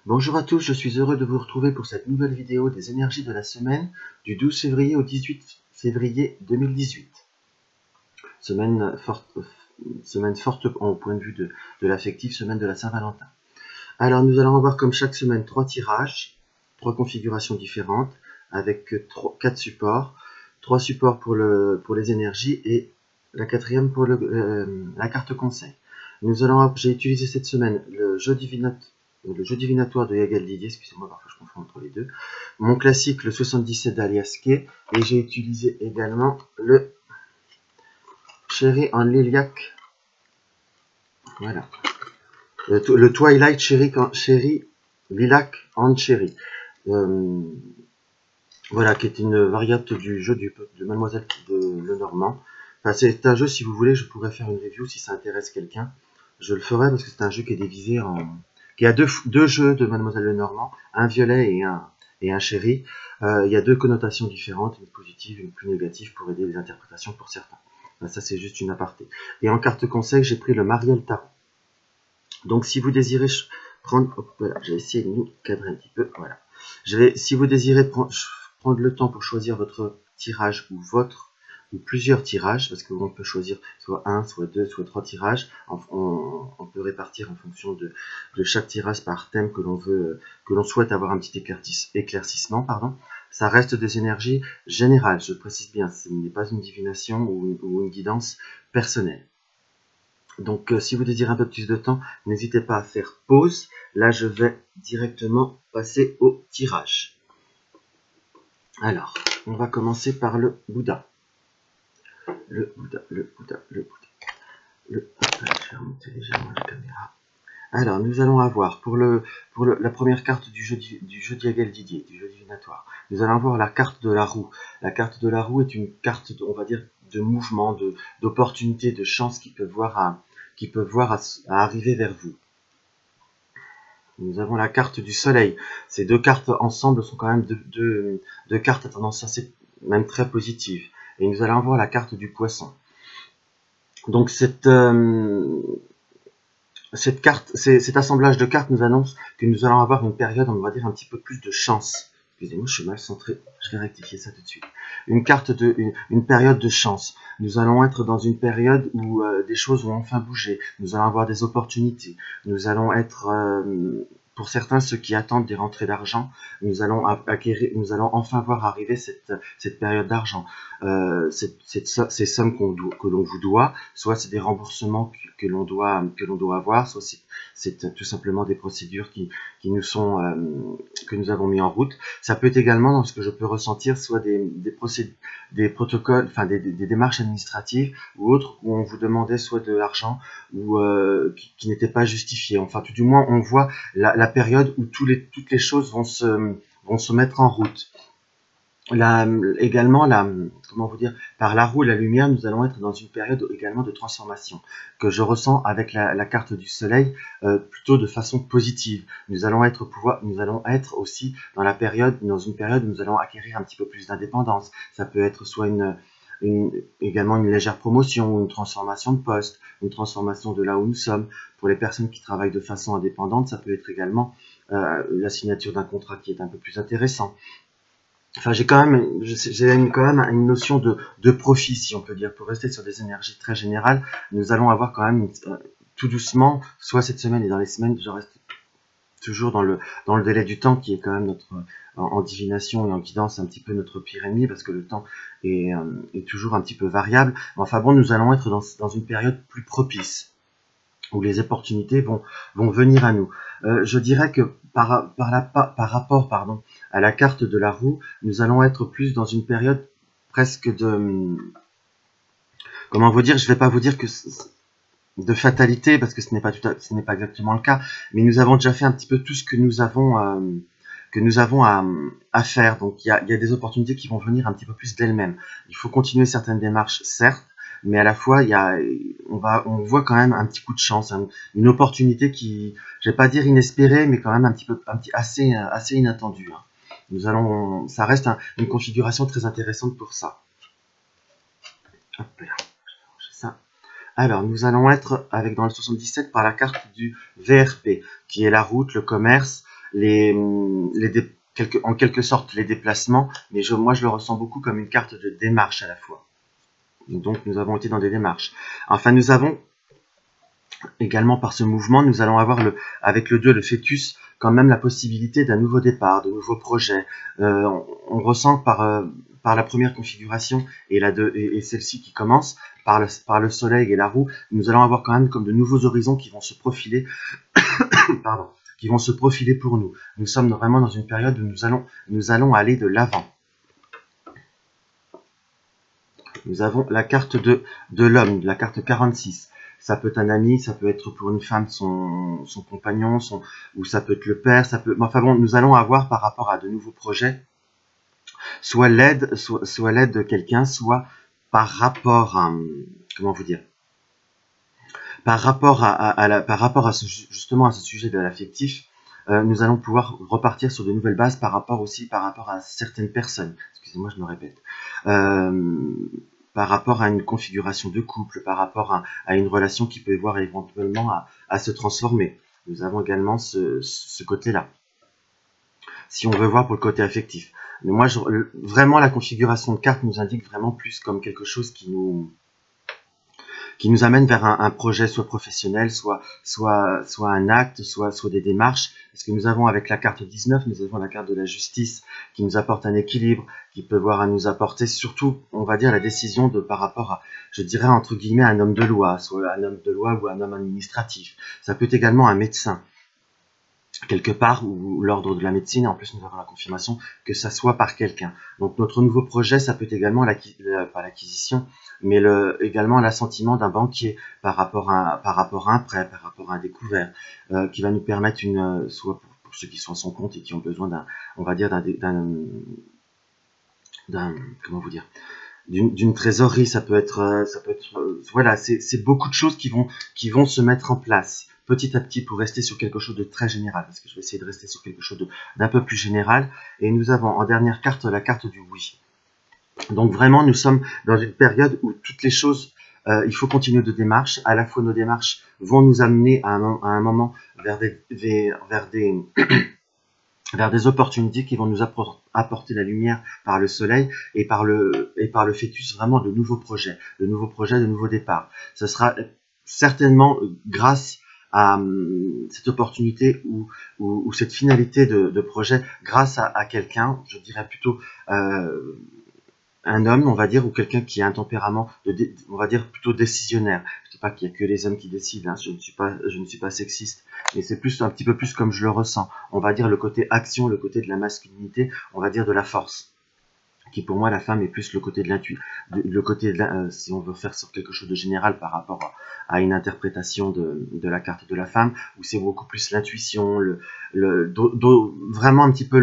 Bonjour à tous, je suis heureux de vous retrouver pour cette nouvelle vidéo des énergies de la semaine du 12 février au 18 février 2018. Semaine forte au point de vue de l'affectif, semaine de la Saint-Valentin. Alors nous allons avoir comme chaque semaine 3 tirages, 3 configurations différentes avec 4 supports, 3 supports pour les énergies et la quatrième pour la carte conseil. J'ai utilisé cette semaine le jeu divinatoire de Yagal Didier, excusez-moi, parfois je confonds entre les deux, mon classique le 77 d'Alias Kay, et j'ai utilisé également le Cherry en Lilac, voilà, le Twilight Cherry Lilac en Cherry, voilà, qui est une variante du jeu de Mademoiselle de Lenormand. Enfin, c'est un jeu, si vous voulez, je pourrais faire une review si ça intéresse quelqu'un. Je le ferai parce que c'est un jeu qui est divisé qui a deux jeux de Mademoiselle Lenormand, un violet et un chéri. Il y a deux connotations différentes, une positive et une plus négative pour aider les interprétations pour certains. Enfin, ça, c'est juste une aparté. Et en carte conseil, j'ai pris le Mariel Tarot. Donc, si vous désirez prendre... Hop, voilà, j'ai essayé de nous cadrer un petit peu. Voilà. Si vous désirez prendre le temps pour choisir votre tirage ou plusieurs tirages, parce qu'on peut choisir soit un, soit deux, soit trois tirages. On peut répartir en fonction de chaque tirage par thème que l'on souhaite avoir un petit éclaircissement, pardon. Ça reste des énergies générales, je précise bien, ce n'est pas une divination ou une guidance personnelle. Donc si vous désirez un peu plus de temps, n'hésitez pas à faire pause. Là, je vais directement passer au tirage. Alors, on va commencer par le Bouddha. Le Bouddha. Je vais remonter légèrement la caméra. Alors, nous allons avoir pour la première carte du jeu Diagal Didier, du jeu divinatoire, nous allons avoir la carte de la roue. La carte de la roue est une carte, on va dire, de mouvement, d'opportunité, de chance qui peut voir à arriver vers vous. Nous avons la carte du soleil. Ces deux cartes ensemble sont quand même deux cartes à tendance assez, même très positive. Et nous allons voir la carte du poisson. Donc cet assemblage de cartes nous annonce que nous allons avoir une période, on va dire, un petit peu plus de chance. Excusez-moi, je suis mal centré, je vais rectifier ça tout de suite. Une période de chance. Nous allons être dans une période où des choses vont enfin bouger. Nous allons avoir des opportunités. Nous allons être, pour certains, ceux qui attendent des rentrées d'argent, nous allons enfin voir arriver cette période d'argent. Ces sommes que l'on vous doit, soit c'est des remboursements que l'on doit avoir, soit c'est tout simplement des procédures qui nous sont que nous avons mis en route. Ça peut être également, dans ce que je peux ressentir, soit des protocoles, enfin des démarches administratives ou autres où on vous demandait soit de l'argent ou qui n'était pas justifié. Enfin, tout du moins, on voit la période où toutes les choses vont se mettre en route. Également, comment vous dire, par la roue et la lumière, nous allons être dans une période également de transformation que je ressens avec la carte du soleil, plutôt de façon positive. Nous allons être aussi dans une période où nous allons acquérir un petit peu plus d'indépendance. Ça peut être soit également une légère promotion, ou une transformation de poste, une transformation de là où nous sommes. Pour les personnes qui travaillent de façon indépendante, ça peut être également la signature d'un contrat qui est un peu plus intéressant. Enfin, j'ai quand même une notion de profit, si on peut dire. Pour rester sur des énergies très générales, nous allons avoir quand même tout doucement, soit cette semaine et dans les semaines, je reste toujours dans le délai du temps qui est quand même en divination et en guidance un petit peu notre pire ennemi, parce que le temps est toujours un petit peu variable. Enfin bon, nous allons être dans une période plus propice, où les opportunités vont venir à nous. Je dirais que par rapport à la carte de la roue, nous allons être plus dans une période presque comment vous dire, je ne vais pas vous dire que de fatalité, parce que ce n'est pas exactement le cas, mais nous avons déjà fait un petit peu tout ce que nous avons à faire. Donc il y a des opportunités qui vont venir un petit peu plus d'elles-mêmes. Il faut continuer certaines démarches, certes, mais à la fois on voit quand même un petit coup de chance, une opportunité qui, je vais pas dire inespérée, mais quand même assez inattendue. Ça reste une configuration très intéressante pour ça. Hop là, ça. Alors, nous allons être dans le 77 par la carte du VRP, qui est la route, le commerce en quelque sorte les déplacements, mais moi je le ressens beaucoup comme une carte de démarche à la fois. Donc nous avons été dans des démarches. Enfin, nous avons également par ce mouvement, nous allons avoir avec le 2, le fœtus, quand même la possibilité d'un nouveau départ, de nouveaux projets. On ressent par la première configuration et celle-ci qui commence, par le soleil et la roue, nous allons avoir quand même comme de nouveaux horizons qui vont se profiler, pardon, qui vont se profiler pour nous. Nous sommes vraiment dans une période où nous allons aller de l'avant. Nous avons la carte de l'homme, la carte 46. Ça peut être un ami, ça peut être pour une femme son compagnon, ou ça peut être le père, enfin bon, nous allons avoir par rapport à de nouveaux projets, soit l'aide de quelqu'un, soit par rapport à, comment vous dire, par rapport à justement à ce sujet de l'affectif, nous allons pouvoir repartir sur de nouvelles bases par rapport à certaines personnes. Excusez-moi, je me répète. Par rapport à une configuration de couple, par rapport à une relation qui peut voir éventuellement à se transformer. Nous avons également ce côté-là. Si on veut voir pour le côté affectif. Mais moi, vraiment, la configuration de carte nous indique vraiment plus comme quelque chose qui nous amène vers un projet soit professionnel, soit un acte, soit des démarches. Parce que nous avons avec la carte 19, nous avons la carte de la justice qui nous apporte un équilibre, qui peut voir à nous apporter surtout, on va dire, la décision par rapport à, je dirais entre guillemets, un homme de loi, soit un homme de loi ou un homme administratif. Ça peut être également un médecin, quelque part, ou l'ordre de la médecine, et en plus nous avons la confirmation que ça soit par quelqu'un. Donc notre nouveau projet, ça peut être également pas l'acquisition, mais également l'assentiment d'un banquier par rapport à un prêt, par rapport à un découvert, qui va nous permettre soit pour ceux qui sont à son compte et qui ont besoin on va dire comment vous dire, d'une trésorerie, ça peut être voilà, c'est beaucoup de choses qui vont se mettre en place petit à petit pour rester sur quelque chose de très général, parce que je vais essayer de rester sur quelque chose d'un peu plus général. Et nous avons en dernière carte la carte du oui. Donc vraiment, nous sommes dans une période où toutes les choses, il faut continuer de démarches. À la fois, nos démarches vont nous amener à un moment vers des opportunités qui vont nous apporter la lumière par le soleil et par le fœtus, vraiment de nouveaux projets, de nouveaux départs. Ce sera certainement grâce à cette opportunité ou cette finalité de projet, grâce à quelqu'un, je dirais plutôt un homme, on va dire, ou quelqu'un qui a un tempérament, on va dire, plutôt décisionnaire. Je ne dis pas qu'il n'y a que les hommes qui décident, hein, je ne suis pas sexiste, mais c'est un petit peu plus comme je le ressens. On va dire le côté action, le côté de la masculinité, on va dire de la force. Qui pour moi, la femme est plus le côté de l'intuition, si on veut faire sur quelque chose de général par rapport à une interprétation de la carte de la femme, où c'est beaucoup plus l'intuition, vraiment un petit peu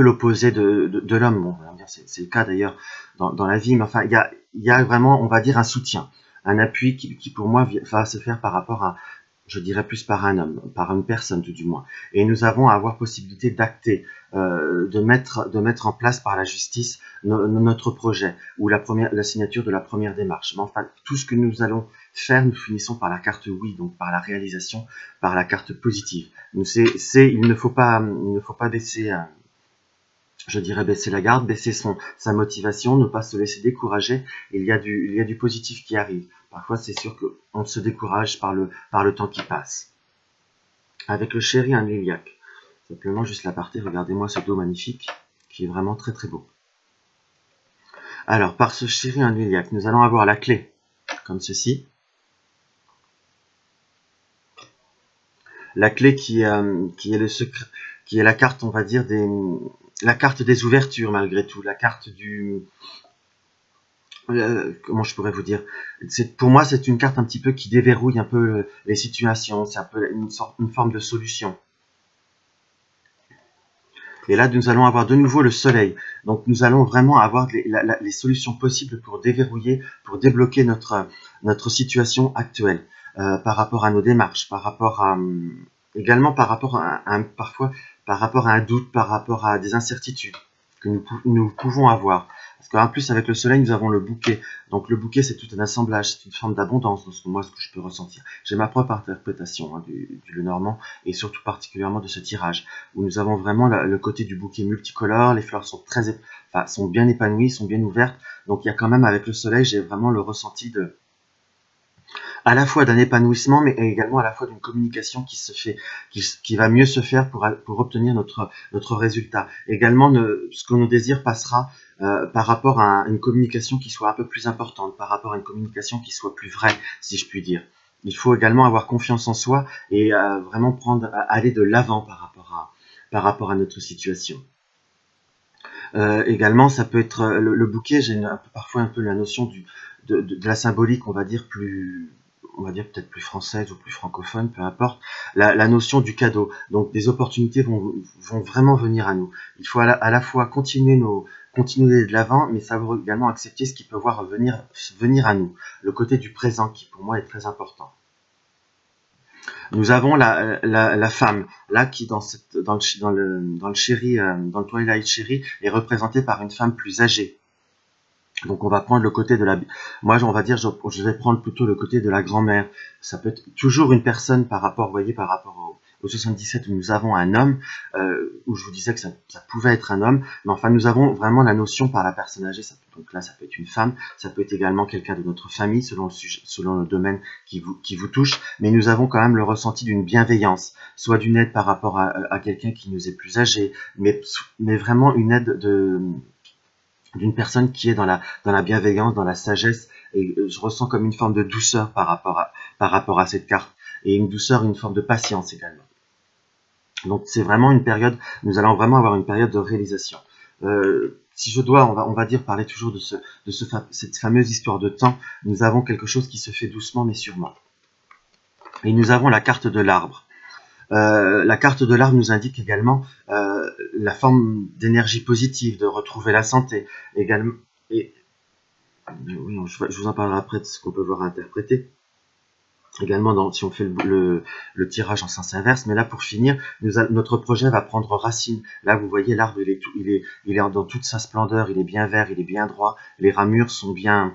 l'opposé de l'homme. Bon, on va dire, c'est le cas d'ailleurs dans la vie, mais enfin, il y a vraiment, on va dire, un soutien, un appui qui pour moi va se faire par rapport à, je dirais plus par un homme, par une personne tout du moins. Et nous avons à avoir possibilité d'acter, de mettre en place par la justice notre projet, ou la signature de la première démarche. Mais enfin, tout ce que nous allons faire, nous finissons par la carte oui, donc par la réalisation, par la carte positive. Donc il ne faut pas baisser, je dirais baisser la garde, baisser sa motivation, ne pas se laisser décourager. Il y a du positif qui arrive. Parfois, c'est sûr qu'on se décourage par le temps qui passe. Avec le chéri, un lilac. Simplement, juste la partie, regardez-moi ce dos magnifique, qui est vraiment très très beau. Alors, par ce chéri, un lilac, nous allons avoir la clé, comme ceci. La clé qui est le secret, qui est la carte, on va dire, la carte des ouvertures malgré tout, la carte du... comment je pourrais vous dire, pour moi c'est une carte un petit peu qui déverrouille un peu les situations, c'est un peu une forme de solution. Et là nous allons avoir de nouveau le soleil, donc nous allons vraiment avoir les solutions possibles pour déverrouiller, pour débloquer notre situation actuelle, par rapport à nos démarches, par rapport à également par rapport parfois par rapport à un doute, par rapport à des incertitudes que nous pouvons avoir. Parce qu'en plus, avec le soleil, nous avons le bouquet. Donc le bouquet, c'est tout un assemblage, c'est une forme d'abondance, moi, ce que je peux ressentir. J'ai ma propre interprétation hein, du Lenormand, et surtout particulièrement de ce tirage, où nous avons vraiment le côté du bouquet multicolore, les fleurs sont sont bien épanouies, sont bien ouvertes. Donc il y a quand même, avec le soleil, j'ai vraiment le ressenti à la fois d'un épanouissement, mais également à la fois d'une communication qui se fait, qui va mieux se faire pour obtenir notre résultat. Également, ce que nous désire passera par rapport à une communication qui soit un peu plus importante, par rapport à une communication qui soit plus vraie, si je puis dire. Il faut également avoir confiance en soi et vraiment aller de l'avant par rapport à notre situation. Également, ça peut être le bouquet, j'ai parfois un peu la notion de la symbolique, on va dire peut-être plus française ou plus francophone, peu importe, la notion du cadeau. Donc des opportunités vont vraiment venir à nous. Il faut à la fois continuer de l'avant, mais savoir également accepter ce qui peut venir à nous. Le côté du présent qui pour moi est très important. Nous avons la femme, là, qui dans le chéri, dans le Twilight Chéri, est représentée par une femme plus âgée. Donc on va prendre le côté de moi on va dire, je vais prendre plutôt le côté de la grand-mère. Ça peut être toujours une personne par rapport, vous voyez, par rapport au 77 où nous avons un homme, où je vous disais que ça pouvait être un homme, mais enfin nous avons vraiment la notion par la personne âgée, donc là ça peut être une femme, ça peut être également quelqu'un de notre famille, selon le domaine qui vous touche, mais nous avons quand même le ressenti d'une bienveillance, soit d'une aide par rapport à quelqu'un qui nous est plus âgé, mais vraiment une aide d'une personne qui est dans la bienveillance, dans la sagesse, et je ressens comme une forme de douceur par rapport à cette carte, et une douceur, une forme de patience également. Donc c'est vraiment une période, nous allons vraiment avoir une période de réalisation. Si je dois, on va dire, parler toujours de cette fameuse histoire de temps, nous avons quelque chose qui se fait doucement mais sûrement. Et nous avons la carte de l'arbre. La carte de l'arbre nous indique également la forme d'énergie positive, de retrouver la santé également. Et oui, je vous en parlerai après de ce qu'on peut voir interpréter. Également, si on fait le tirage en sens inverse, mais là pour finir, notre projet va prendre racine. Là, vous voyez, l'arbre, il est dans toute sa splendeur, il est bien vert, il est bien droit, les ramures sont bien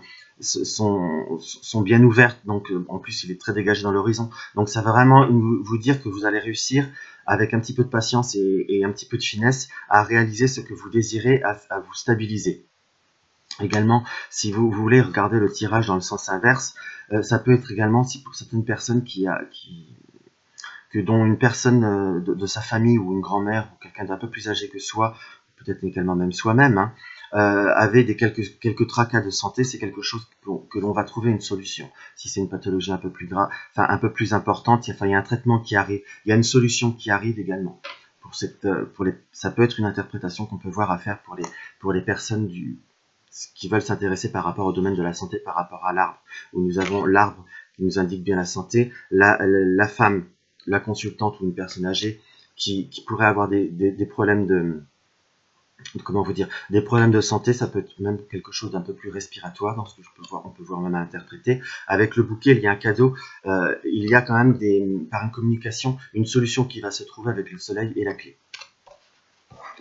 ouvertes, donc en plus il est très dégagé dans l'horizon. Donc ça va vraiment vous dire que vous allez réussir, avec un petit peu de patience et un petit peu de finesse, à réaliser ce que vous désirez, à vous stabiliser. Également, si vous voulez regarder le tirage dans le sens inverse, ça peut être également, si pour certaines personnes dont une personne de sa famille ou une grand-mère ou quelqu'un d'un peu plus âgé que soi, peut-être également même soi-même, hein, avait quelques tracas de santé, c'est quelque chose que l'on va trouver une solution. Si c'est une pathologie un peu plus grave, enfin un peu plus importante, il y a un traitement qui arrive, il y a une solution qui arrive également. Ça peut être une interprétation qu'on peut voir à faire pour les personnes qui veulent s'intéresser par rapport au domaine de la santé, par rapport à l'arbre, où nous avons l'arbre qui nous indique bien la santé, la femme, la consultante ou une personne âgée qui pourrait avoir des problèmes comment vous dire, des problèmes de santé, ça peut être même quelque chose d'un peu plus respiratoire, dans ce que on peut voir même à interpréter. Avec le bouquet, il y a un cadeau, il y a quand même par une communication, une solution qui va se trouver avec le soleil et la clé.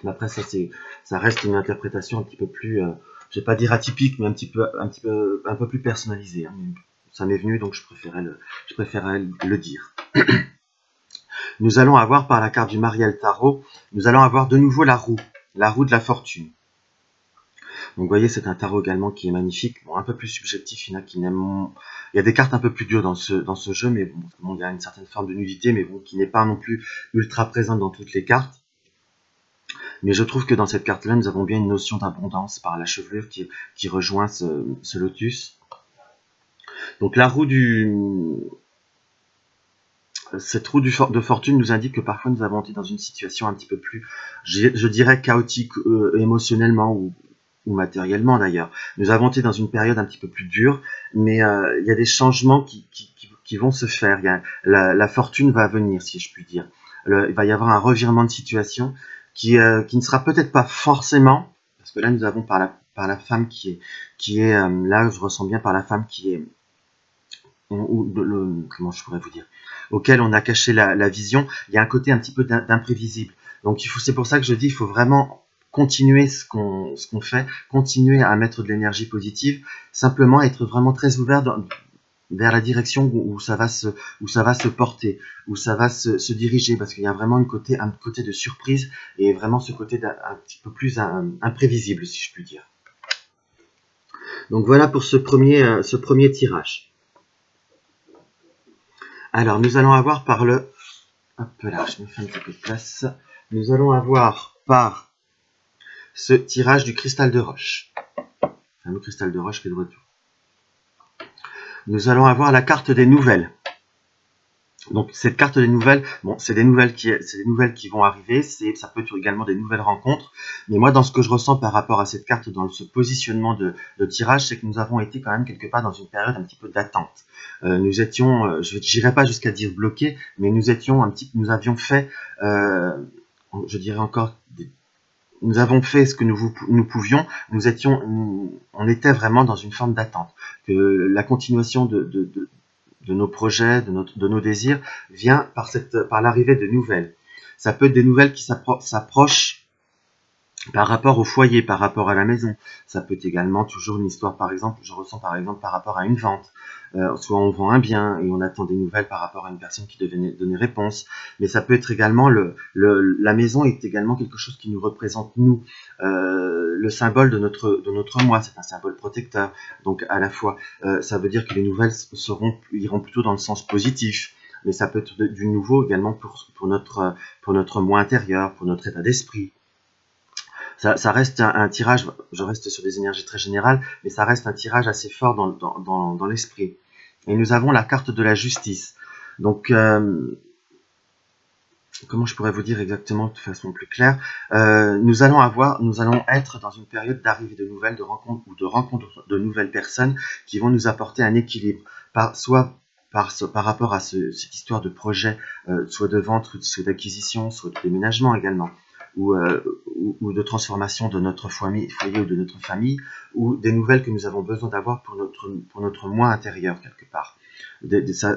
Mais après, ça reste une interprétation un petit peu plus, je vais pas dire atypique, mais un peu plus personnalisée. Hein. Ça m'est venu, donc je préférais le dire. Nous allons avoir, par la carte du Mariel Tarot, nous allons avoir de nouveau la roue de la fortune. Donc vous voyez, c'est un tarot également qui est magnifique, bon, un peu plus subjectif, il y a des cartes un peu plus dures dans ce jeu, mais bon, il y a une certaine forme de nudité, mais bon, qui n'est pas non plus ultra présente dans toutes les cartes. Mais je trouve que dans cette carte-là, nous avons bien une notion d'abondance par la chevelure qui rejoint ce lotus. Donc la roue cette roue de fortune nous indique que parfois nous avons été dans une situation un petit peu plus, je dirais, chaotique émotionnellement ou matériellement d'ailleurs. Nous avons été dans une période un petit peu plus dure, mais il y a des changements qui vont se faire. La fortune va venir, si je puis dire. Il va y avoir un revirement de situation qui ne sera peut-être pas forcément, parce que là nous avons par la femme qui est là je ressens bien par la femme qui est comment je pourrais vous dire, auquel on a caché la vision, il y a un côté un petit peu d'imprévisible. Donc c'est pour ça que je dis, il faut vraiment continuer ce qu'on fait, continuer à mettre de l'énergie positive, simplement être vraiment très ouvert vers la direction où ça va se porter, où ça va se diriger, parce qu'il y a vraiment un côté de surprise et vraiment ce côté un petit peu plus imprévisible, si je puis dire. Donc voilà pour ce premier tirage. Alors nous allons avoir par le... Hop là, je me fais un petit peu de place. Nous allons avoir par ce tirage du cristal de roche. Le fameux cristal de roche qui est de retour. Nous allons avoir la carte des nouvelles. Donc cette carte des nouvelles, bon, c'est des nouvelles qui vont arriver, ça peut être également des nouvelles rencontres, mais moi dans ce que je ressens par rapport à cette carte, dans ce positionnement de tirage, c'est que nous avons été quand même quelque part dans une période un petit peu d'attente. Nous étions, je n'irai pas jusqu'à dire bloqués, mais nous avions fait, je dirais encore, nous avons fait ce que nous pouvions, on était vraiment dans une forme d'attente, que la continuation de nos projets, de nos désirs, vient par l'arrivée de nouvelles. Ça peut être des nouvelles qui s'approchent par rapport au foyer, par rapport à la maison. Ça peut être également toujours une histoire, par exemple, je ressens par exemple par rapport à une vente. Soit on vend un bien et on attend des nouvelles par rapport à une personne qui devait donner réponse. Mais ça peut être également, la maison est également quelque chose qui nous représente, nous. Le symbole de notre moi, c'est un symbole protecteur. Donc à la fois, ça veut dire que les nouvelles iront plutôt dans le sens positif. Mais ça peut être du nouveau également pour notre moi intérieur, pour notre état d'esprit. Ça reste un tirage, je reste sur des énergies très générales, mais ça reste un tirage assez fort dans l'esprit. Et nous avons la carte de la justice. Donc, comment je pourrais vous dire exactement de façon plus claire, nous allons être dans une période d'arrivée de nouvelles, de rencontres de nouvelles personnes qui vont nous apporter un équilibre, soit par rapport à cette histoire de projet, soit de vente, soit d'acquisition, soit de déménagement également, ou de transformation de notre foyer ou de notre famille, ou des nouvelles que nous avons besoin d'avoir pour notre moi intérieur quelque part.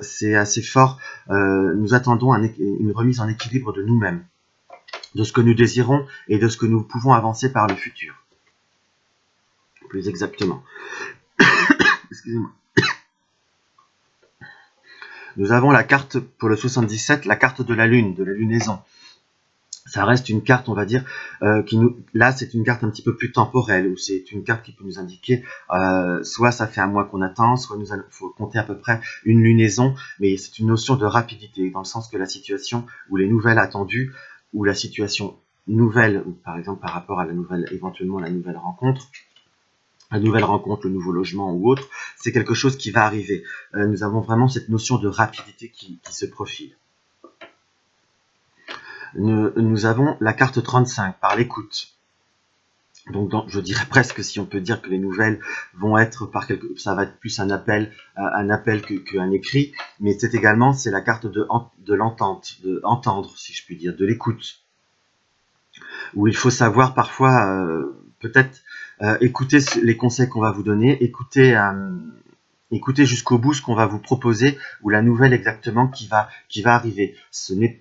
C'est assez fort. Nous attendons une remise en équilibre de nous-mêmes, de ce que nous désirons et de ce que nous pouvons avancer par le futur. Plus exactement. Excusez-moi. Nous avons la carte pour le 77, la carte de la lune, de la lunaison. Ça reste une carte, on va dire, là c'est une carte un petit peu plus temporelle, ou c'est une carte qui peut nous indiquer, soit ça fait un mois qu'on attend, soit il faut compter à peu près une lunaison, mais c'est une notion de rapidité, dans le sens que la situation ou les nouvelles attendues, ou la situation nouvelle, ou par exemple par rapport à éventuellement la nouvelle rencontre, le nouveau logement ou autre, c'est quelque chose qui va arriver. Nous avons vraiment cette notion de rapidité qui se profile. Nous avons la carte 35, par l'écoute. Donc je dirais presque, si on peut dire que les nouvelles vont être ça va être plus un appel qu'un écrit, mais c'est la carte de l'entente, de entendre, si je puis dire, de l'écoute, où il faut savoir parfois peut-être écouter les conseils qu'on va vous donner, écouter jusqu'au bout ce qu'on va vous proposer, ou la nouvelle exactement qui va arriver. Ce n'est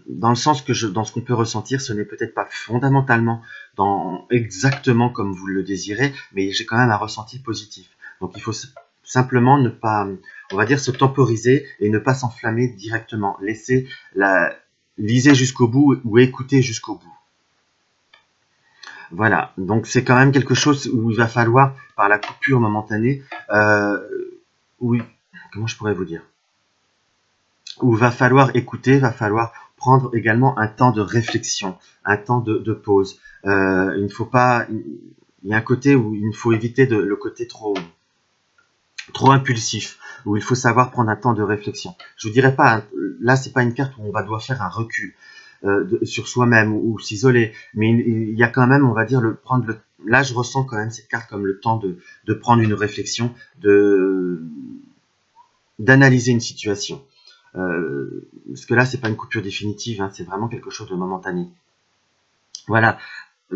dans le sens dans ce qu'on peut ressentir, ce n'est peut-être pas fondamentalement exactement comme vous le désirez, mais j'ai quand même un ressenti positif. Donc il faut simplement ne pas, on va dire, se temporiser et ne pas s'enflammer directement. Lisez jusqu'au bout ou écoutez jusqu'au bout. Voilà, donc c'est quand même quelque chose où il va falloir, par la coupure momentanée, comment je pourrais vous dire, où il va falloir écouter, va falloir prendre également un temps de réflexion, un temps de pause. Il ne faut pas, il y a un côté où il faut éviter le côté trop impulsif, où il faut savoir prendre un temps de réflexion. Je vous dirais pas, là c'est pas une carte où on doit faire un recul sur soi-même ou s'isoler, mais il y a quand même, on va dire, là je ressens quand même cette carte comme le temps de prendre une réflexion, d'analyser une situation. Parce que là, c'est pas une coupure définitive, hein, c'est vraiment quelque chose de momentané. Voilà,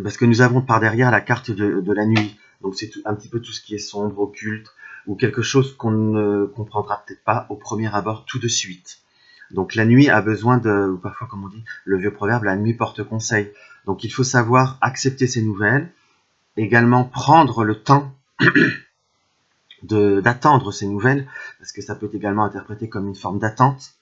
parce que nous avons par derrière la carte de la nuit. Donc c'est un petit peu tout ce qui est sombre, occulte, ou quelque chose qu'on ne comprendra peut-être pas au premier abord tout de suite. Donc la nuit a besoin de, ou parfois comme on dit, le vieux proverbe, la nuit porte conseil. Donc il faut savoir accepter ces nouvelles, également prendre le temps d'attendre ces nouvelles, parce que ça peut être également interprété comme une forme d'attente.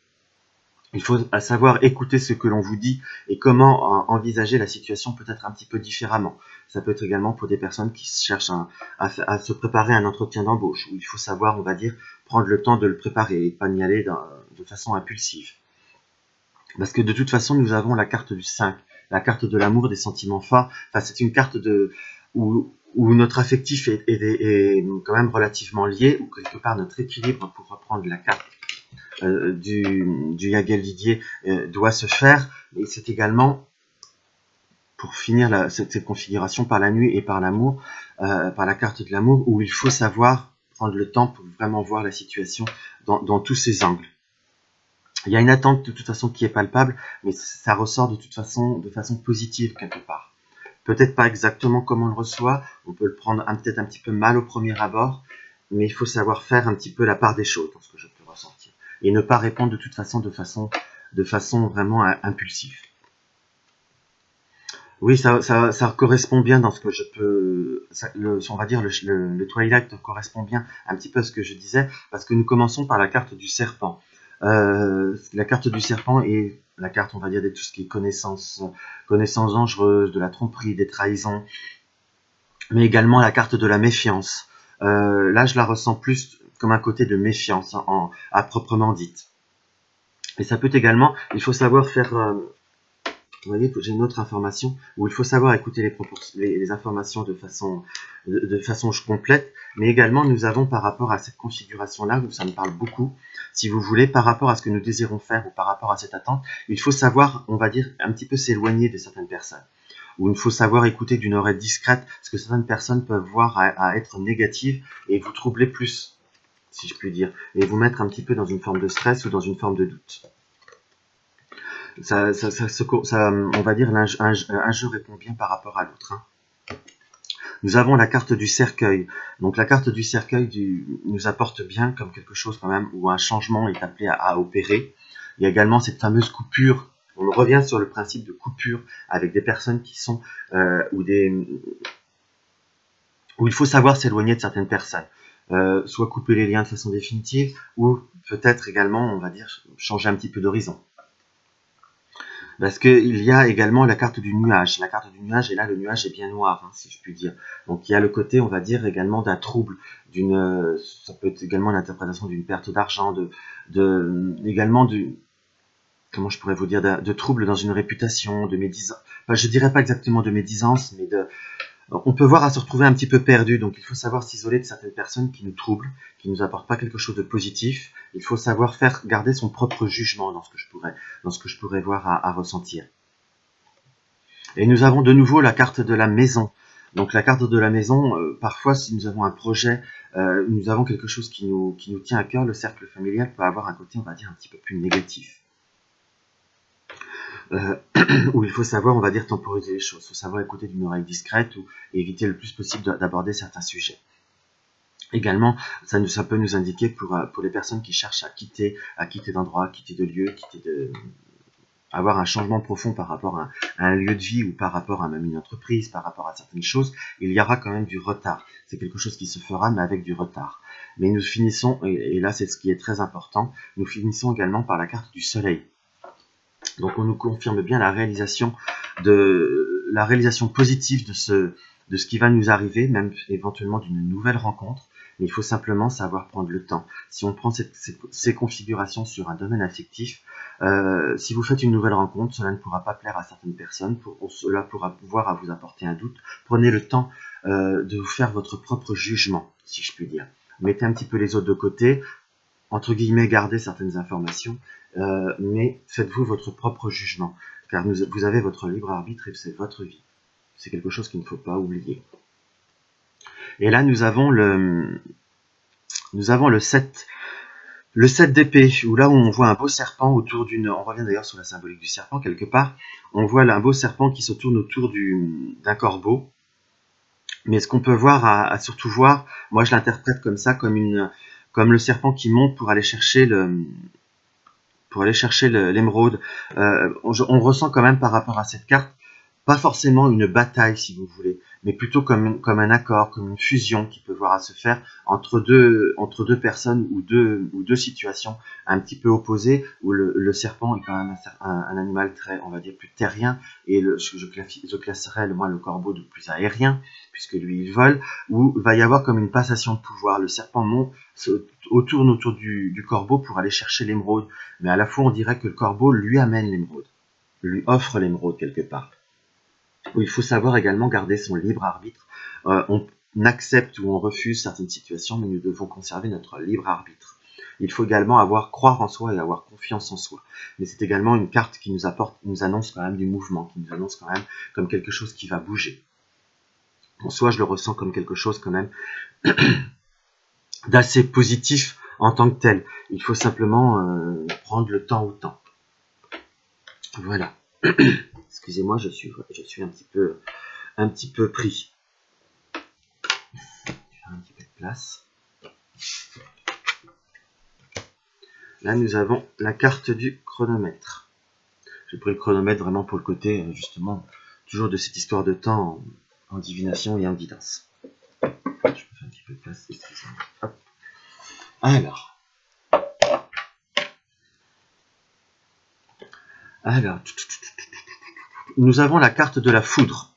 Il faut savoir écouter ce que l'on vous dit et comment envisager la situation peut-être un petit peu différemment. Ça peut être également pour des personnes qui cherchent à se préparer à un entretien d'embauche, où il faut savoir, on va dire, prendre le temps de le préparer et pas y aller de façon impulsive. Parce que de toute façon, nous avons la carte du 5, la carte de l'amour, des sentiments forts. Enfin, c'est une carte où notre affectif est quand même relativement lié, où quelque part notre équilibre, pour reprendre la carte du Yagel Didier, doit se faire. Et c'est également, pour finir cette configuration, par la nuit et par l'amour, par la carte de l'amour, où il faut savoir prendre le temps pour vraiment voir la situation dans tous ses angles. Il y a une attente de toute façon qui est palpable, mais ça ressort de façon positive quelque part. Peut-être pas exactement comme on le reçoit, on peut le prendre peut-être un petit peu mal au premier abord, mais il faut savoir faire un petit peu la part des choses dans ce que je peux ressentir. Et ne pas répondre de toute façon de façon vraiment impulsive. Oui, ça correspond bien dans ce que je peux... on va dire le Twilight correspond bien un petit peu à ce que je disais, parce que nous commençons par la carte du serpent. La carte du serpent est la carte, on va dire, de tout ce qui est connaissances dangereuses, de la tromperie, des trahisons, mais également la carte de la méfiance. Là, je la ressens plus comme un côté de méfiance, à proprement dite. Et ça peut également, il faut savoir faire... vous voyez, j'ai une autre information où il faut savoir écouter les informations de façon complète, mais également nous avons par rapport à cette configuration-là, où ça me parle beaucoup, si vous voulez, par rapport à ce que nous désirons faire ou par rapport à cette attente, il faut savoir, on va dire, un petit peu s'éloigner de certaines personnes, où il faut savoir écouter d'une oreille discrète, parce que certaines personnes peuvent voir à être négatives et vous troubler plus, si je puis dire, et vous mettre un petit peu dans une forme de stress ou dans une forme de doute. On va dire, un jeu répond bien par rapport à l'autre. Hein. Nous avons la carte du cercueil. Donc la carte du cercueil nous apporte bien comme quelque chose quand même où un changement est appelé à opérer. Il y a également cette fameuse coupure. On revient sur le principe de coupure avec des personnes qui sont où il faut savoir s'éloigner de certaines personnes. Soit couper les liens de façon définitive ou peut-être également, on va dire, changer un petit peu d'horizon. Parce qu'il y a également la carte du nuage. La carte du nuage, et là, le nuage est bien noir, hein, si je puis dire. Donc, il y a le côté, on va dire, également d'un trouble, ça peut être également l'interprétation d'une perte d'argent, également comment je pourrais vous dire, de trouble dans une réputation, de médisance. Enfin, je dirais pas exactement de médisance, mais on peut voir à se retrouver un petit peu perdu, donc il faut savoir s'isoler de certaines personnes qui nous troublent, qui ne nous apportent pas quelque chose de positif. Il faut savoir garder son propre jugement dans ce que je pourrais voir à ressentir. Et nous avons de nouveau la carte de la maison. Donc la carte de la maison, parfois si nous avons un projet, nous avons quelque chose qui nous tient à cœur, le cercle familial peut avoir un côté, on va dire, un petit peu plus négatif. Où il faut savoir, on va dire, temporiser les choses. Il faut savoir écouter d'une oreille discrète ou éviter le plus possible d'aborder certains sujets. Également, ça peut nous indiquer pour les personnes qui cherchent à quitter d'endroit, quitter de lieu, avoir un changement profond par rapport à un lieu de vie ou par rapport à même une entreprise, par rapport à certaines choses, il y aura quand même du retard. C'est quelque chose qui se fera, mais avec du retard. Mais nous finissons, et là c'est ce qui est très important, nous finissons également par la carte du soleil. Donc on nous confirme bien la réalisation positive de ce qui va nous arriver, même éventuellement d'une nouvelle rencontre, mais il faut simplement savoir prendre le temps. Si on prend ces configurations sur un domaine affectif, si vous faites une nouvelle rencontre, cela ne pourra pas plaire à certaines personnes, cela pourra pouvoir vous apporter un doute. Prenez le temps de vous faire votre propre jugement, si je puis dire. Mettez un petit peu les autres de côté, entre guillemets, gardez certaines informations, mais faites-vous votre propre jugement, car vous avez votre libre arbitre et c'est votre vie. C'est quelque chose qu'il ne faut pas oublier. Et là, nous avons le 7 d'épée, où là où on voit un beau serpent autour on revient d'ailleurs sur la symbolique du serpent quelque part, on voit là un beau serpent qui se tourne autour d'un corbeau. Mais ce qu'on peut voir, surtout voir, moi je l'interprète comme ça, comme le serpent qui monte pour aller chercher pour aller chercher l'émeraude. On ressent quand même par rapport à cette carte, pas forcément une bataille si vous voulez, mais plutôt comme un accord, comme une fusion qui peut voir à se faire entre deux personnes ou deux situations un petit peu opposées, où le serpent est quand même un animal très, on va dire, plus terrien, et je classerais moi le corbeau de plus aérien, puisque lui il vole, où il va y avoir comme une passation de pouvoir. Le serpent tourne autour du corbeau pour aller chercher l'émeraude, mais à la fois on dirait que le corbeau lui amène l'émeraude, lui offre l'émeraude quelque part. Où il faut savoir également garder son libre arbitre. On accepte ou on refuse certaines situations, mais nous devons conserver notre libre arbitre. Il faut également croire en soi et avoir confiance en soi. Mais c'est également une carte qui nous annonce quand même du mouvement, qui nous annonce quand même comme quelque chose qui va bouger. En soi, je le ressens comme quelque chose quand même d'assez positif en tant que tel. Il faut simplement prendre le temps au temps. Voilà. Excusez-moi, je suis un petit peu pris. Je vais faire un petit peu de place. Là, nous avons la carte du chronomètre. J'ai pris le chronomètre vraiment pour le côté, justement, toujours de cette histoire de temps en divination et en guidance. Je vais faire un petit peu de place, excusez-moi. Alors, nous avons la carte de la foudre.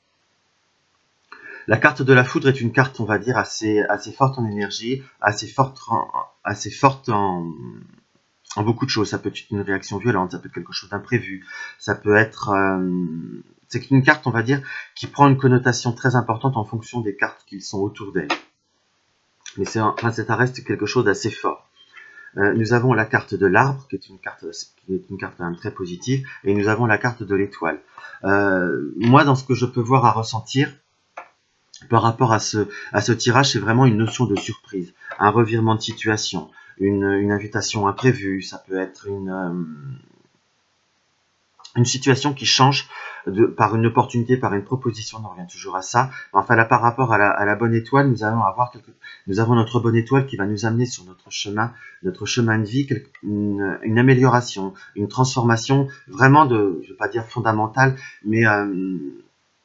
La carte de la foudre est une carte, on va dire, assez forte en énergie, assez forte en beaucoup de choses. Ça peut être une réaction violente, ça peut être quelque chose d'imprévu, ça peut être... c'est une carte, on va dire, qui prend une connotation très importante en fonction des cartes qui sont autour d'elle. Mais ça reste quelque chose d'assez fort. Nous avons la carte de l'arbre, qui est une carte quand même très positive, et nous avons la carte de l'étoile. Moi, dans ce que je peux voir à ressentir, par rapport à ce tirage, c'est vraiment une notion de surprise, un revirement de situation, une invitation imprévue, ça peut être une situation qui change par une opportunité, par une proposition, on revient toujours à ça. Enfin là, par rapport à la bonne étoile, nous avons notre bonne étoile qui va nous amener sur notre chemin de vie, une amélioration, une transformation vraiment je ne vais pas dire fondamentale, mais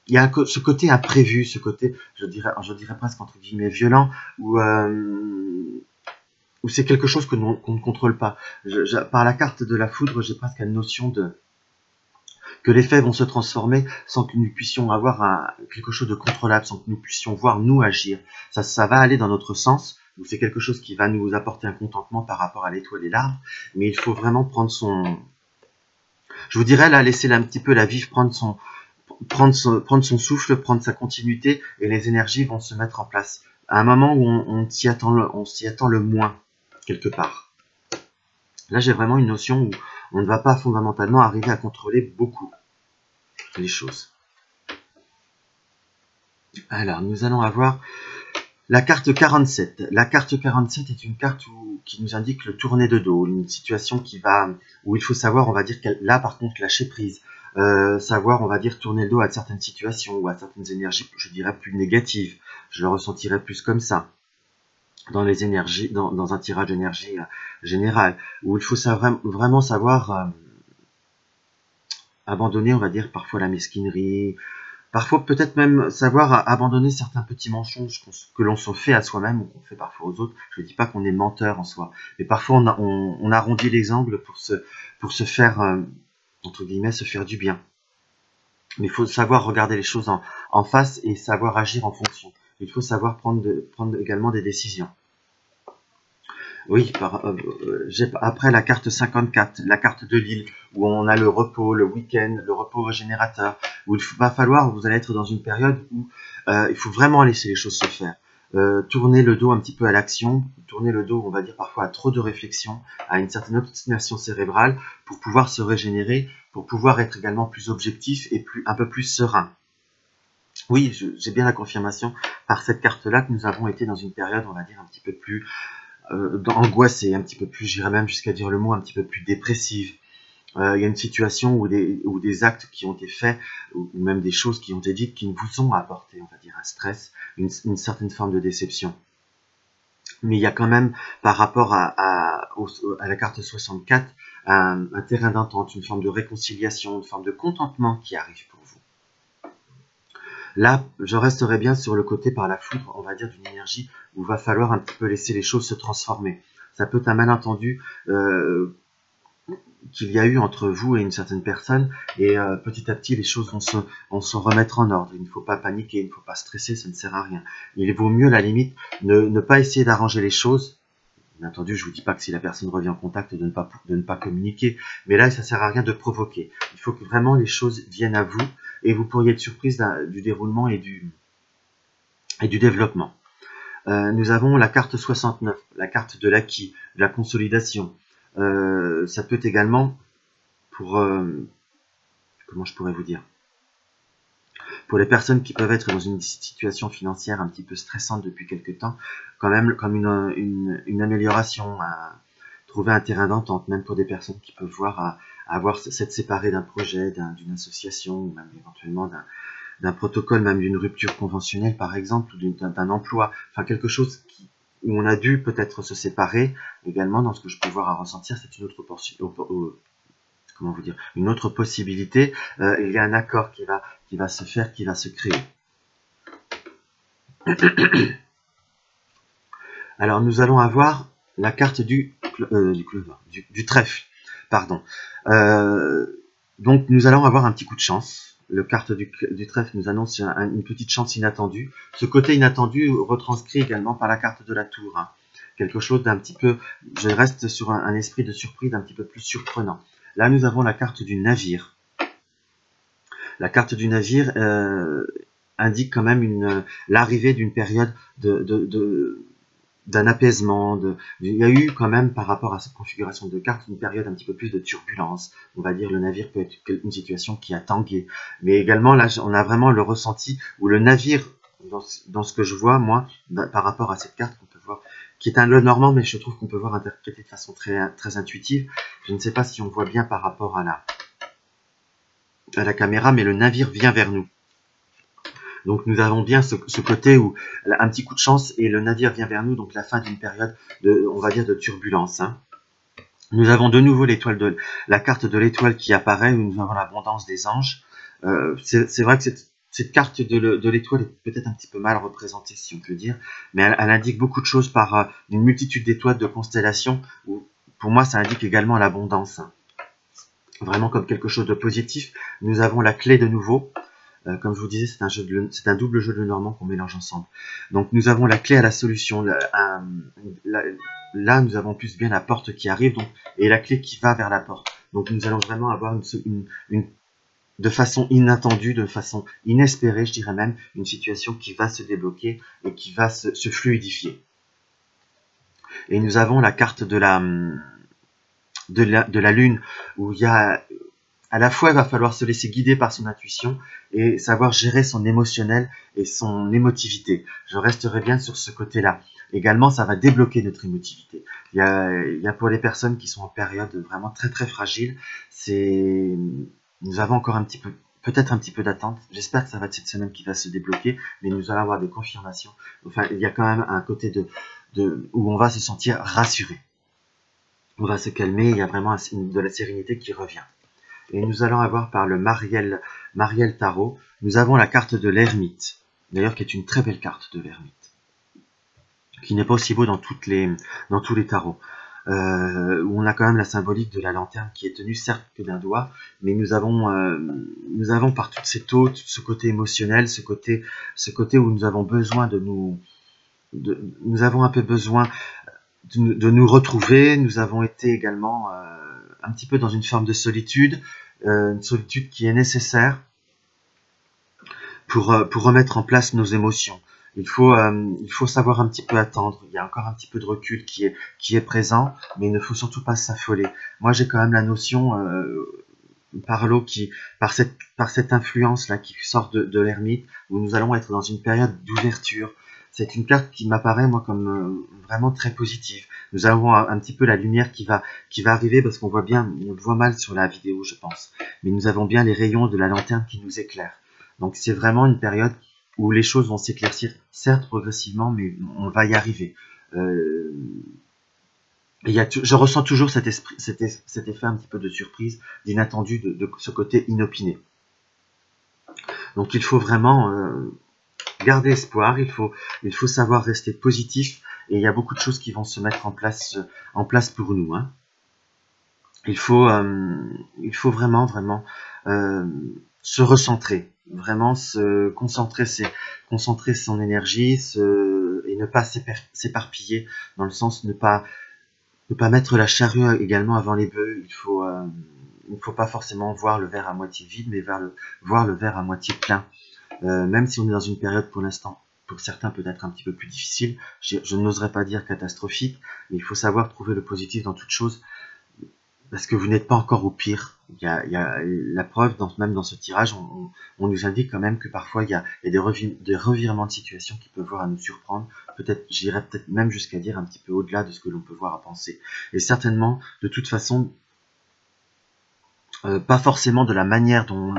il y a ce côté imprévu, ce côté, je dirais presque entre guillemets violent, où c'est quelque chose qu'on ne contrôle pas. Par la carte de la foudre, j'ai presque une notion que les faits vont se transformer sans que nous puissions avoir quelque chose de contrôlable, sans que nous puissions voir nous agir. Ça va aller dans notre sens, c'est quelque chose qui va nous apporter un contentement par rapport à l'étoile et l'arbre, mais il faut vraiment prendre je vous dirais là, laisser un petit peu la vie prendre son souffle, prendre sa continuité, et les énergies vont se mettre en place. À un moment où on s'y attend le moins, quelque part. Là, j'ai vraiment une notion où on ne va pas fondamentalement arriver à contrôler beaucoup les choses. Alors, nous allons avoir la carte 47. La carte 47 est une carte qui nous indique le tourner de dos, une situation où il faut savoir, on va dire, là par contre, lâcher prise. Savoir, on va dire, tourner le dos à certaines situations ou à certaines énergies, je dirais, plus négatives. Je le ressentirais plus comme ça. Dans les énergies, dans un tirage d'énergie général, où il faut vraiment savoir abandonner, on va dire, parfois la mesquinerie, parfois peut-être même savoir abandonner certains petits mensonges que l'on se fait à soi-même ou qu'on fait parfois aux autres. Je ne dis pas qu'on est menteur en soi, mais parfois on arrondit les angles pour se faire, entre guillemets, se faire du bien. Mais il faut savoir regarder les choses en face et savoir agir en fonction. Il faut savoir prendre également des décisions. Oui, après la carte 54, la carte de l'île, où on a le repos, le week-end, le repos régénérateur, où vous allez être dans une période où il faut vraiment laisser les choses se faire. Tourner le dos un petit peu à l'action, tourner le dos, on va dire parfois à trop de réflexion, à une certaine obstination cérébrale, pour pouvoir se régénérer, pour pouvoir être également plus objectif et un peu plus serein. Oui, j'ai bien la confirmation par cette carte-là que nous avons été dans une période, on va dire, un petit peu plus angoissée, un petit peu plus, j'irais même jusqu'à dire le mot, un petit peu plus dépressive. Il y a une situation où des actes qui ont été faits, ou même des choses qui ont été dites, qui vous ont apporté, on va dire, un stress, une certaine forme de déception. Mais il y a quand même, par rapport à la carte 64, un terrain d'entente, une forme de réconciliation, une forme de contentement qui arrive pour vous. Là, je resterai bien sur le côté par la foudre, on va dire, d'une énergie où il va falloir un petit peu laisser les choses se transformer. Ça peut être un malentendu qu'il y a eu entre vous et une certaine personne, et petit à petit, les choses vont se remettre en ordre. Il ne faut pas paniquer, il ne faut pas stresser, ça ne sert à rien. Il vaut mieux, à la limite, ne pas essayer d'arranger les choses. Bien entendu, je ne vous dis pas que si la personne revient en contact, de ne pas communiquer, mais là, ça ne sert à rien de provoquer. Il faut que vraiment les choses viennent à vous, et vous pourriez être surprise du déroulement et du développement. Nous avons la carte 69, la carte de l'acquis, de la consolidation. Ça peut également, comment je pourrais vous dire, pour les personnes qui peuvent être dans une situation financière un petit peu stressante depuis quelque temps, quand même comme une amélioration, trouver un terrain d'entente, même pour des personnes qui peuvent s'être séparées d'un projet, d'une association, ou même éventuellement d'un protocole, même d'une rupture conventionnelle par exemple, ou d'un emploi, enfin quelque chose où on a dû peut-être se séparer. Également, dans ce que je peux voir à ressentir, c'est une autre comment vous dire, une autre possibilité. Il y a un accord qui va se faire, qui va se créer. Alors nous allons avoir la carte du trèfle, pardon. Donc nous allons avoir un petit coup de chance. Le carte du trèfle nous annonce une petite chance inattendue. Ce côté inattendu retranscrit également par la carte de la tour. Hein. Quelque chose d'un petit peu, je reste sur un esprit de surprise un petit peu plus surprenant. Là nous avons la carte du navire. La carte du navire indique quand même l'arrivée d'une période d'un apaisement. Il y a eu quand même, par rapport à cette configuration de carte, une période un petit peu plus de turbulence. On va dire le navire peut être une situation qui a tangué. Mais également, là, on a vraiment le ressenti où le navire, dans ce que je vois, moi, par rapport à cette carte qu'on peut voir, qui est un le normand, mais je trouve qu'on peut voir interprété de façon très, très intuitive. Je ne sais pas si on voit bien par rapport à la caméra, mais le navire vient vers nous. Donc nous avons bien ce côté où un petit coup de chance et le navire vient vers nous, donc la fin d'une période on va dire de turbulence. Hein. Nous avons de nouveau la carte de l'étoile qui apparaît, où nous avons l'abondance des anges. C'est vrai que cette carte de l'étoile est peut-être un petit peu mal représentée, si on peut dire, mais elle indique beaucoup de choses par une multitude d'étoiles, de constellations, où pour moi ça indique également l'abondance. Hein. Vraiment comme quelque chose de positif. Nous avons la clé de nouveau. Comme je vous disais, c'est un double jeu de Normand qu'on mélange ensemble. Donc nous avons la clé à la solution. Là, nous avons plus bien la porte qui arrive et la clé qui va vers la porte. Donc nous allons vraiment avoir de façon inattendue, de façon inespérée, je dirais même, une situation qui va se débloquer et qui va se fluidifier. Et nous avons la carte de la lune, où il y a... À la fois, il va falloir se laisser guider par son intuition et savoir gérer son émotionnel et son émotivité. Je resterai bien sur ce côté-là. Également, ça va débloquer notre émotivité. Il y a pour les personnes qui sont en période vraiment très très fragile, nous avons encore peut-être un petit peu d'attente. J'espère que ça va être cette semaine qui va se débloquer, mais nous allons avoir des confirmations. Enfin, il y a quand même un côté où on va se sentir rassuré. On va se calmer, il y a vraiment de la sérénité qui revient. Et nous allons avoir par le Mariel Tarot, nous avons la carte de l'ermite, d'ailleurs qui est une très belle carte de l'ermite, qui n'est pas aussi beau dans tous les tarots, où on a quand même la symbolique de la lanterne qui est tenue certes que d'un doigt, mais nous avons par toutes ces taux, ce côté émotionnel, ce côté où nous avons besoin nous avons un peu besoin de nous retrouver. Nous avons été également un petit peu dans une forme de solitude, une solitude qui est nécessaire pour remettre en place nos émotions. Il faut savoir un petit peu attendre. Il y a encore un petit peu de recul qui est présent, mais il ne faut surtout pas s'affoler. Moi, j'ai quand même la notion par cette influence là qui sort de l'ermite, où nous allons être dans une période d'ouverture. C'est une carte qui m'apparaît moi comme vraiment très positive. Nous avons un petit peu la lumière qui va arriver, parce qu'on voit bien, on le voit mal sur la vidéo je pense, mais nous avons bien les rayons de la lanterne qui nous éclairent. Donc c'est vraiment une période où les choses vont s'éclaircir, certes progressivement, mais on va y arriver. Je ressens toujours cet effet un petit peu de surprise, d'inattendu, de ce côté inopiné. Donc il faut vraiment garder espoir, il faut savoir rester positif, et il y a beaucoup de choses qui vont se mettre en place pour nous. Hein. Il faut vraiment se recentrer, vraiment se concentrer son énergie, et ne pas s'éparpiller, dans le sens ne pas mettre la charrue également avant les bœufs. Il ne faut pas forcément voir le verre à moitié vide, mais voir le verre à moitié plein. Même si on est dans une période pour l'instant, pour certains peut-être un petit peu plus difficile, je n'oserais pas dire catastrophique, mais il faut savoir trouver le positif dans toute chose, parce que vous n'êtes pas encore au pire. Il y a la preuve, même dans ce tirage, on nous indique quand même que parfois il y a des revirements de situation qui peuvent voir à nous surprendre, j'irais peut-être même jusqu'à dire un petit peu au-delà de ce que l'on peut voir à penser. Et certainement, de toute façon, pas forcément de la manière dont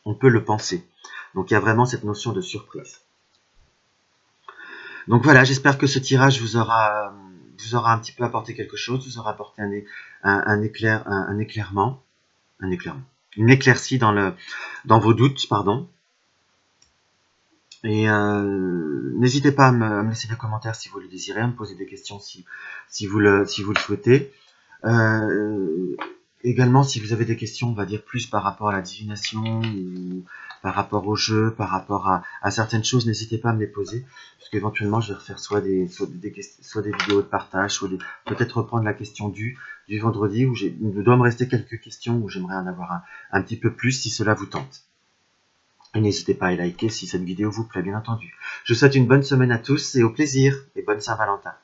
on peut le penser. Donc il y a vraiment cette notion de surprise. Donc voilà, j'espère que ce tirage vous aura un petit peu apporté quelque chose, vous aura apporté une éclaircie dans vos doutes, pardon. Et n'hésitez pas à me laisser des commentaires si vous le désirez, à me poser des questions si vous le souhaitez. Également, si vous avez des questions, on va dire plus par rapport à la divination, ou par rapport au jeu, par rapport à certaines choses, n'hésitez pas à me les poser, parce qu'éventuellement je vais refaire soit des vidéos de partage, soit peut-être reprendre la question du vendredi, où il doit me rester quelques questions où j'aimerais en avoir un petit peu plus si cela vous tente. Et n'hésitez pas à liker si cette vidéo vous plaît, bien entendu. Je vous souhaite une bonne semaine à tous et au plaisir, et bonne Saint-Valentin.